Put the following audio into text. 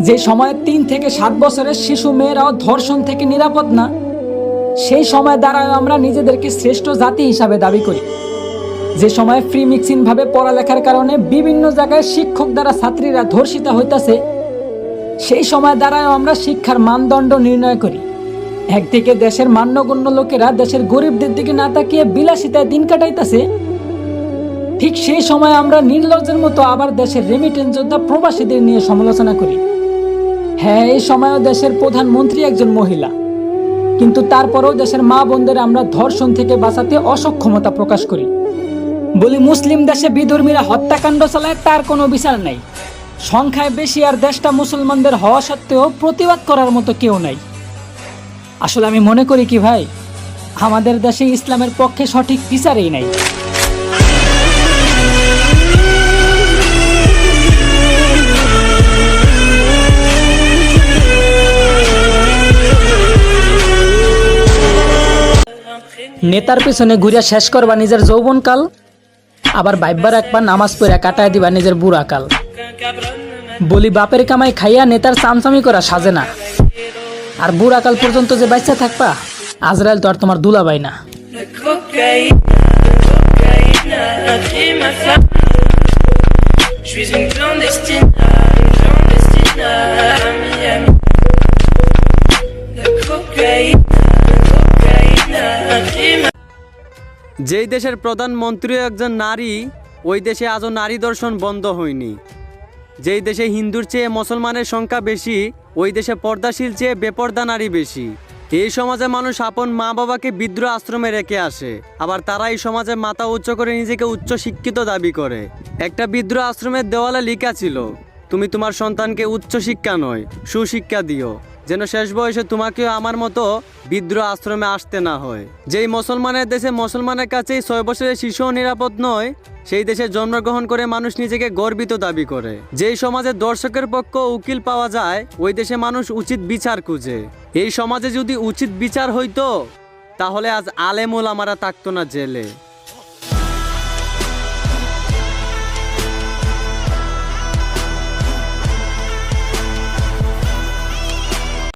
যে সময়ে 3 থেকে 7 বছরের শিশু মেয়েরাও ধর্ষণ থেকে নিরাপদ না, সেই সময় দ্বারাও আমরা নিজেদেরকে শ্রেষ্ঠ জাতি হিসাবে দাবি করি। যে সময় ফ্রি মিক্সিং ভাবে পড়ালেখার কারণে বিভিন্ন জায়গায় শিক্ষক দ্বারা ছাত্রীরা ধর্ষিত হইতাছে, সেই সময় দ্বারাও আমরা শিক্ষার মানদণ্ড নির্ণয় করি। একদিকে দেশের মান্যগণ্য লোকেরা দেশের গরিবদের দিকে না তাকিয়ে বিলাসিতায় দিন কাটাইতেছে, ঠিক সেই সময় আমরা নির্লজ্জের মতো আবার দেশের রেমিটেন্স যোদ্ধা প্রবাসীদের নিয়ে সমালোচনা করি। হ্যাঁ, এই সময়ও দেশের প্রধানমন্ত্রী একজন মহিলা, কিন্তু তারপরেও দেশের মা বোনদের আমরা ধর্ষণ থেকে বাঁচাতে অসক্ষমতা প্রকাশ করি। বলি, মুসলিম দেশে বিধর্মীরা হত্যাকাণ্ড চালায়, তার কোনো বিচার নাই। সংখ্যায় বেশি আর দেশটা মুসলমানদের হওয়া সত্ত্বেও প্রতিবাদ করার মতো কেউ নাই। আসলে আমি মনে করি কি ভাই, আমাদের দেশে ইসলামের পক্ষে সঠিক বিচারই নাই। নেতার পিছনে ঘুরিয়া শেষ করবা নিজের যৌবনকাল, আবার বাইবার একবার নামাজ পড়া কাটায় দিবা নিজের বুড়াকাল। বলি, বাপের কামাই খাইয়া নেতার চামচামি করা সাজে না, আর বুড়াকাল পর্যন্ত যে বাচ্চা থাকবা, আজরাইল তো আর তোমার দুলাভাই না। যেই দেশের প্রধানমন্ত্রী একজন নারী, ওই দেশে আজও নারী ধর্ষণ বন্ধ হয়নি। যেই দেশে হিন্দুর চেয়ে মুসলমানের সংখ্যা বেশি, ওই দেশে পর্দাশীল চেয়ে বেপর্দা নারী বেশি। এই সমাজে মানুষ আপন মা বাবাকে বিদ্রোহ আশ্রমে রেখে আসে, আবার তারা এই সমাজে মাথা উচ্চ করে নিজেকে উচ্চ শিক্ষিত দাবি করে। একটা বিদ্রোহ আশ্রমের দেওয়ালে লেখা ছিল, তুমি তোমার সন্তানকে উচ্চ শিক্ষা নয় সুশিক্ষা দিও, যেন শেষ বয়সে তোমাকেও আমার মতো বিদ্রোহ আশ্রমে আসতে না হয়। যেই মুসলমানের দেশে মুসলমানের কাছেই 6 বছরের শিশুও নিরাপদ নয়, সেই দেশে জন্মগ্রহণ করে মানুষ নিজেকে গর্বিত দাবি করে। যেই সমাজে দর্শকের পক্ষ উকিল পাওয়া যায়, ওই দেশে মানুষ উচিত বিচার খুঁজে। এই সমাজে যদি উচিত বিচার হইতো, তাহলে আজ আলেম ওলামারা থাকতো না জেলে।